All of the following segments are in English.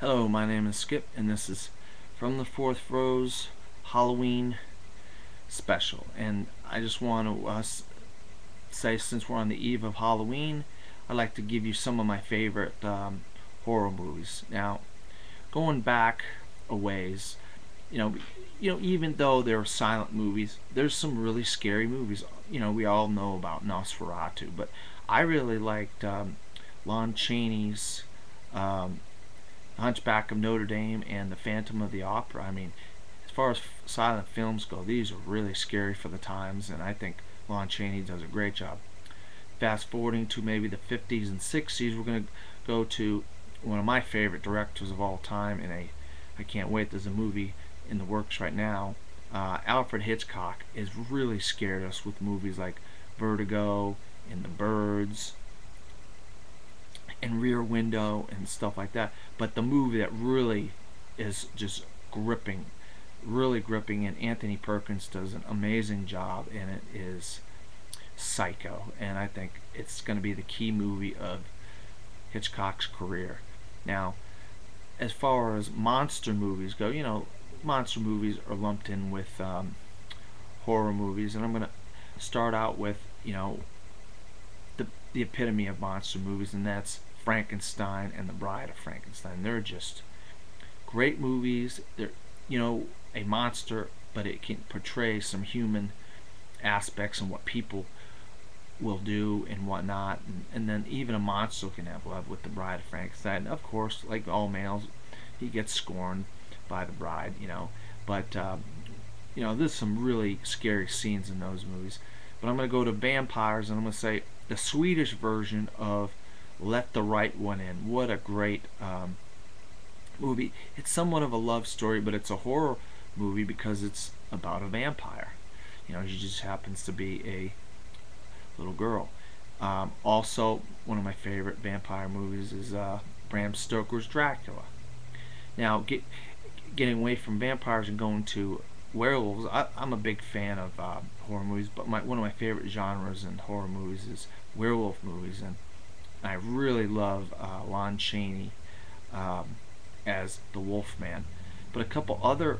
Hello, my name is Skip, and this is From the Fourth Row's Halloween special. And I just want to say, since we're on the eve of Halloween, I'd like to give you some of my favorite horror movies. Now, going back a ways, you know, even though they're silent movies, there's some really scary movies. We all know about Nosferatu, but I really liked Lon Chaney's. Hunchback of Notre Dame and The Phantom of the Opera. I mean, as far as silent films go, these are really scary for the times, and I think Lon Chaney does a great job. Fast forwarding to maybe the 50s and 60s, we're going to go to one of my favorite directors of all time, and I can't wait. There's a movie in the works right now. Alfred Hitchcock has really scared us with movies like Vertigo and The Birds and Rear Window and stuff like that. But the movie that really is just gripping, really gripping, and Anthony Perkins does an amazing job in it, is Psycho. And I think it's going to be the key movie of Hitchcock's career. Now, as far as monster movies go, monster movies are lumped in with horror movies, and I'm going to start out with, the epitome of monster movies, and that's Frankenstein and the Bride of Frankenstein. They're just great movies. They're, a monster, but it can portray some human aspects and what people will do and whatnot. And then even a monster can have love with the Bride of Frankenstein. Of course, like all males, he gets scorned by the bride, But, there's some really scary scenes in those movies. But I'm going to go to vampires, and I'm going to say the Swedish version of Let the Right One In. What a great movie. It's somewhat of a love story, but it's a horror movie because it's about a vampire. She just happens to be a little girl. Also, one of my favorite vampire movies is Bram Stoker's Dracula. Now, getting away from vampires and going to werewolves, I'm a big fan of horror movies, but one of my favorite genres in horror movies is werewolf movies, and I really love Lon Chaney as the Wolfman. But a couple other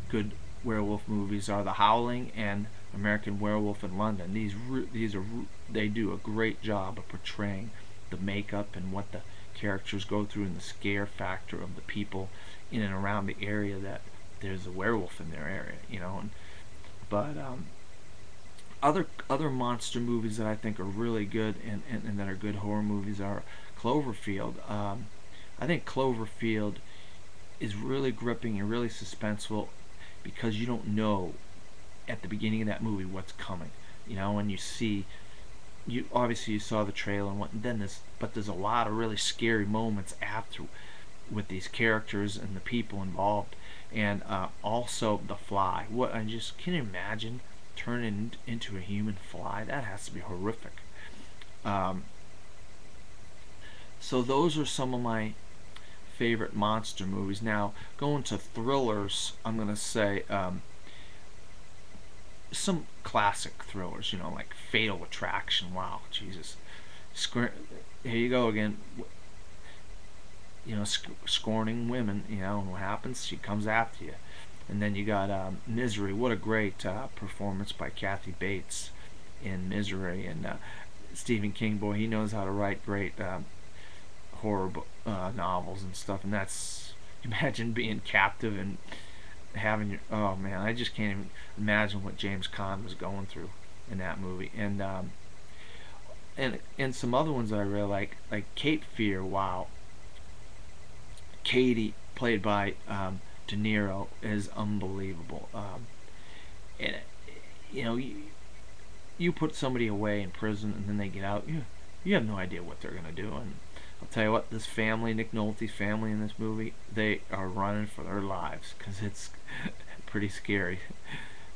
good werewolf movies are The Howling and American Werewolf in London. They do a great job of portraying the makeup and what the characters go through and the scare factor of the people in and around the area that there's a werewolf in their area, But other monster movies that I think are really good and that are good horror movies are Cloverfield. I think Cloverfield is really gripping and really suspenseful because you don't know at the beginning of that movie what's coming. When you obviously you saw the trailer and then there's a lot of really scary moments after with these characters and the people involved, and also The Fly. I just can you imagine turning into a human fly? That has to be horrific. So those are some of my favorite monster movies. Now, going to thrillers, I'm going to say some classic thrillers, like Fatal Attraction. Wow, Jesus. Here you go again. Scorning women, and what happens? She comes after you. And then you got Misery. What a great performance by Kathy Bates in Misery. And Stephen King, boy, he knows how to write great horror novels and stuff. And that's, imagine being captive and having your, oh man, I just can't even imagine what James Caan was going through in that movie. And some other ones that I really like Cape Fear. Wow, Katie, played by De Niro, is unbelievable. And you put somebody away in prison and then they get out, you have no idea what they're gonna do. And I'll tell you what, this family, Nick Nolte's family in this movie, they are running for their lives because it's pretty scary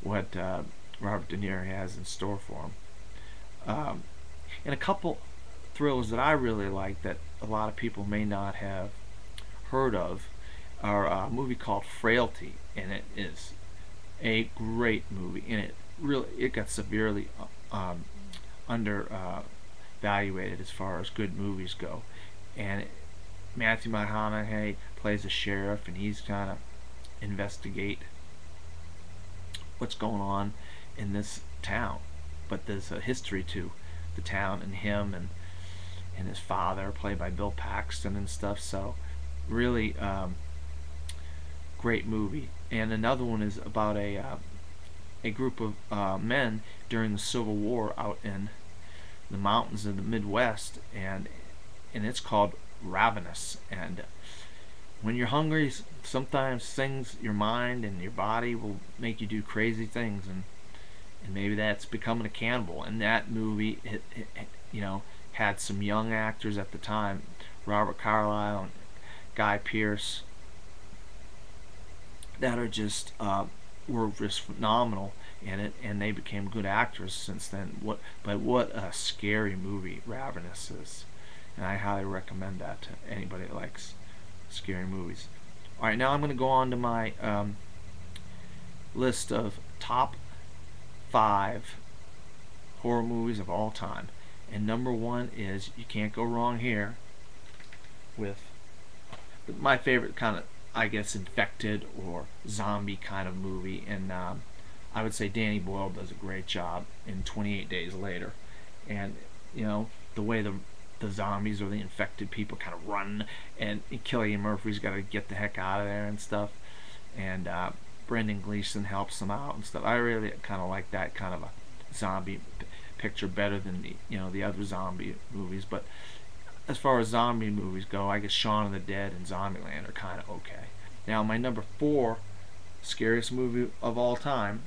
what Robert De Niro has in store for them. And a couple thrillers that I really like that a lot of people may not have heard of are a movie called Frailty, and it is a great movie, and it got severely undervaluated as far as good movies go, and Matthew McConaughey plays a sheriff, and he's trying to investigate what's going on in this town. But there's a history to the town and him and his father, played by Bill Paxton and stuff. So really great movie. And another one is about a group of men during the Civil War out in the mountains of the Midwest, and it's called Ravenous. And when you're hungry, sometimes things, your mind and your body will make you do crazy things, and maybe that's becoming a cannibal. And that movie, had some young actors at the time, Robert Carlyle and Guy Pearce, that are just were just phenomenal in it, and they became good actors since then. What a scary movie Ravenous is, and I highly recommend that to anybody that likes scary movies. All right, now I'm going to go on to my list of top 5 horror movies of all time, and number 1 is, you can't go wrong here with my favorite kind of, I guess, infected or zombie kind of movie, and I would say Danny Boyle does a great job in 28 Days Later. And the way the zombies or the infected people kind of run, and Cillian Murphy's got to get the heck out of there and stuff, and Brendan Gleeson helps them out and stuff. I really kind of like that kind of a zombie picture better than the other zombie movies. But as far as zombie movies go, I guess Shaun of the Dead and Zombieland are kind of okay. Now, my number 4 scariest movie of all time,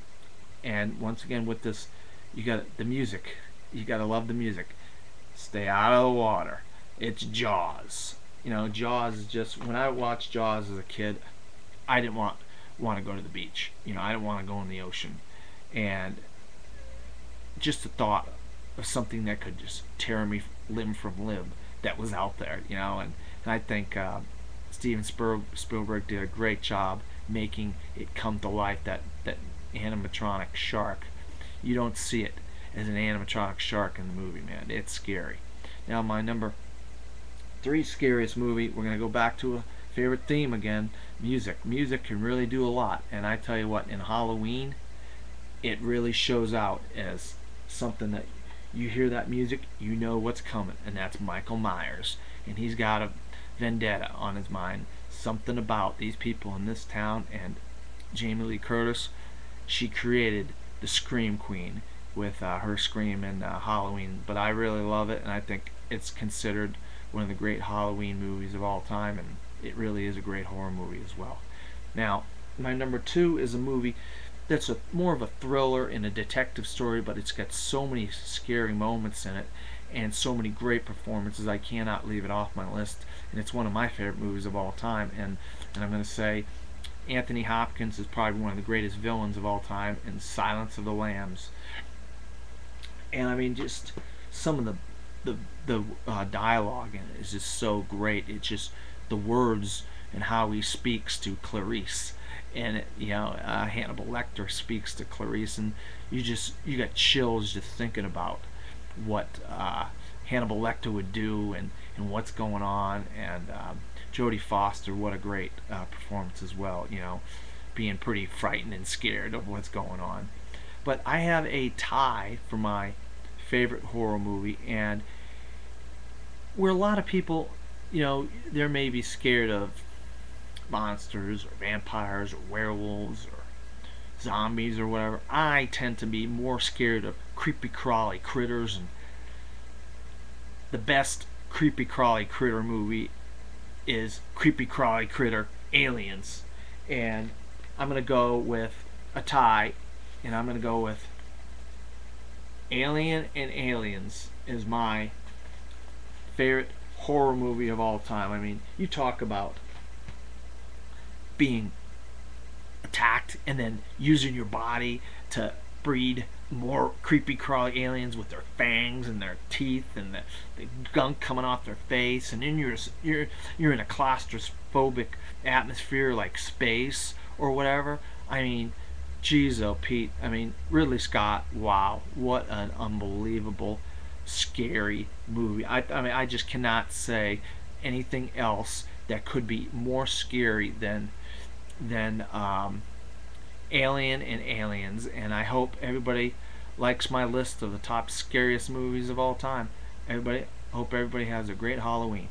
and once again with this, you got the music. You got to love the music. Stay out of the water. It's Jaws. Jaws is just, when I watched Jaws as a kid, I didn't want to go to the beach. I didn't want to go in the ocean, and just the thought of something that could just tear me limb from limb that was out there, and I think Steven Spielberg did a great job making it come to life, that animatronic shark. You don't see it as an animatronic shark in the movie, man. It's scary. Now, my number 3 scariest movie, we're going to go back to a favorite theme again, music. Music can really do a lot, and I tell you what, in Halloween, it really shows out as something that you hear that music, you know what's coming, and that's Michael Myers. And he's got a vendetta on his mind, something about these people in this town, and Jamie Lee Curtis, she created the Scream Queen with her scream in Halloween. But I really love it, and I think it's considered one of the great Halloween movies of all time, and it really is a great horror movie as well. Now, my number 2 is a movie that's more of a thriller and a detective story, but it's got so many scary moments in it and so many great performances, I cannot leave it off my list. And it's one of my favorite movies of all time, and I'm going to say Anthony Hopkins is probably one of the greatest villains of all time in Silence of the Lambs. And I mean, just some of the dialogue in it is just so great. It's just the words and how he speaks to Clarice, and Hannibal Lecter speaks to Clarice, and you got chills just thinking about what Hannibal Lecter would do, and what's going on. And Jodie Foster, what a great performance as well, being pretty frightened and scared of what's going on. But I have a tie for my favorite horror movie, and where a lot of people, they may be scared of monsters or vampires or werewolves or zombies or whatever, I tend to be more scared of creepy crawly critters. And the best creepy crawly critter movie is Creepy Crawly Critter Aliens. And I'm going to go with a tie, and I'm going to go with Alien and Aliens is my favorite horror movie of all time. I mean, you talk about being attacked and then using your body to breed more creepy crawly aliens with their fangs and their teeth and the gunk coming off their face, and then you're in a claustrophobic atmosphere like space or whatever. I mean, geez, oh Pete, I mean, Ridley Scott, wow, what an unbelievable scary movie. I mean, I just cannot say anything else that could be more scary than Alien and Aliens. And I hope everybody likes my list of the top scariest movies of all time. Everybody, hope everybody has a great Halloween.